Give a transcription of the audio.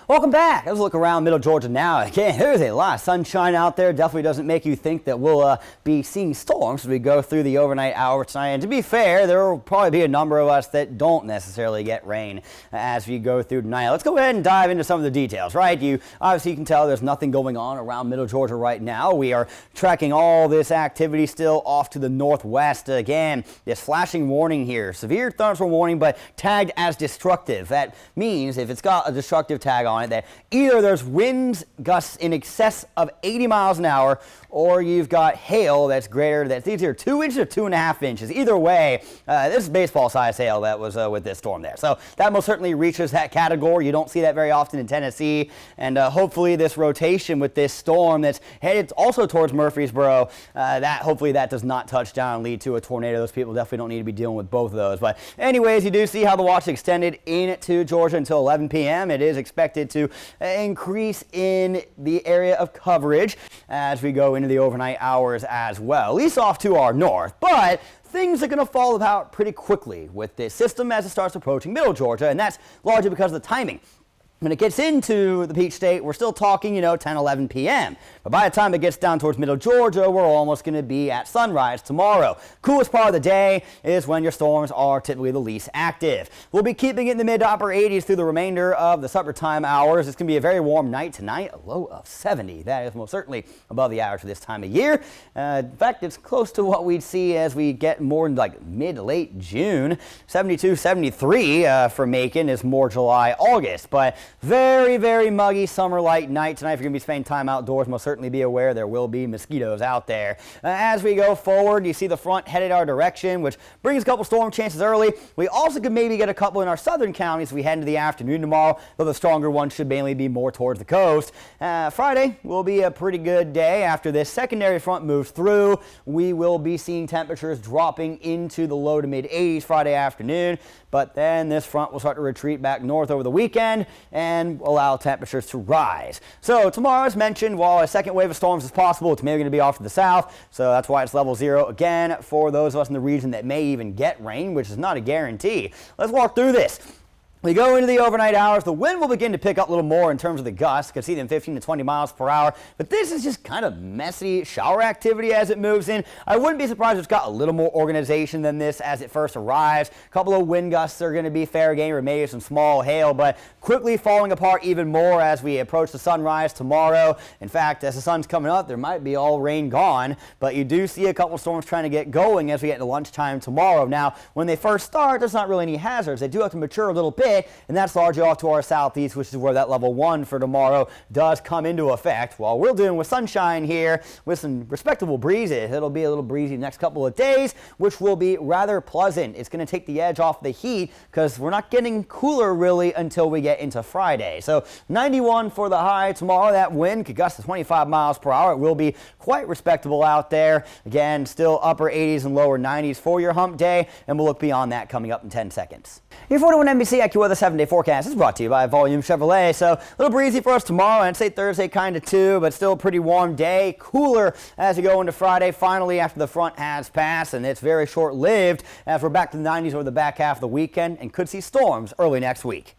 Welcome back. Let's look around Middle Georgia now. Again, there's a lot of sunshine out there. Definitely doesn't make you think that we'll be seeing storms as we go through the overnight hours tonight. And to be fair, there will probably be a number of us that don't necessarily get rain as we go through tonight. Let's go ahead and dive into some of the details, right? You obviously can tell there's nothing going on around Middle Georgia right now. We are tracking all this activity still off to the northwest. Again, this flashing warning here, severe thunderstorm warning, but tagged as destructive. That means if it's got a destructive tag on it, that either there's winds gusts in excess of 80 miles an hour, or you've got hail that's greater, that's either 2 inches or 2.5 inches. Either way, this is baseball size hail that was with this storm there. So that most certainly reaches that category. You don't see that very often in Tennessee. And hopefully this rotation with this storm that's headed also towards Murfreesboro, hopefully that does not touch down and lead to a tornado. Those people definitely don't need to be dealing with both of those. But anyways, you do see how the watch extended into Georgia until 11 p.m. It is expected to increase in the area of coverage as we go into the overnight hours as well, at least off to our north. But things are going to fall apart pretty quickly with this system as it starts approaching Middle Georgia, and that's largely because of the timing. When it gets into the Peach State, we're still talking, 10, 11 p.m. But by the time it gets down towards Middle Georgia, we're almost going to be at sunrise tomorrow. Coolest part of the day is when your storms are typically the least active. We'll be keeping it in the mid to upper 80s through the remainder of the supper time hours. It's going to be a very warm night tonight, a low of 70. That is most certainly above the average for this time of year. In fact, it's close to what we'd see as we get more in like mid to late June. 72, 73 for Macon is more July, August. But very, very muggy summer-like night tonight. If you're going to be spending time outdoors, most certainly be aware there will be mosquitoes out there. As we go forward, you see the front headed our direction, which brings a couple storm chances early. We also could maybe get a couple in our southern counties as we head into the afternoon tomorrow, though the stronger ones should mainly be more towards the coast. Friday will be a pretty good day. After this secondary front moves through, we will be seeing temperatures dropping into the low to mid 80s Friday afternoon. But then this front will start to retreat back north over the weekend and allow temperatures to rise. So tomorrow, as mentioned, while a second wave of storms is possible, it's maybe going to be off to the south. So that's why it's level 0 again for those of us in the region that may even get rain, which is not a guarantee. Let's walk through this. We go into the overnight hours. The wind will begin to pick up a little more in terms of the gusts. You can see them 15 to 20 miles per hour. But this is just kind of messy shower activity as it moves in. I wouldn't be surprised if it's got a little more organization than this as it first arrives. A couple of wind gusts are going to be fair game, or maybe some small hail, but quickly falling apart even more as we approach the sunrise tomorrow. In fact, as the sun's coming up, there might be all rain gone, but you do see a couple storms trying to get going as we get into lunchtime tomorrow. Now, when they first start, there's not really any hazards. They do have to mature a little bit, and that's largely off to our southeast, which is where that level 1 for tomorrow does come into effect. While we're dealing with sunshine here with some respectable breezes, it'll be a little breezy the next couple of days, which will be rather pleasant. It's going to take the edge off the heat because we're not getting cooler really until we get into Friday. So 91 for the high tomorrow. That wind could gust to 25 miles per hour. It will be quite respectable out there. Again, still upper 80s and lower 90s for your hump day, and we'll look beyond that coming up in 10 seconds. Your 41 NBC AccuWeather 7-day forecast is brought to you by Volume Chevrolet. So a little breezy for us tomorrow. I'd say Thursday kind of too, but still a pretty warm day. Cooler as we go into Friday, finally after the front has passed, and it's very short-lived as we're back to the 90s over the back half of the weekend and could see storms early next week.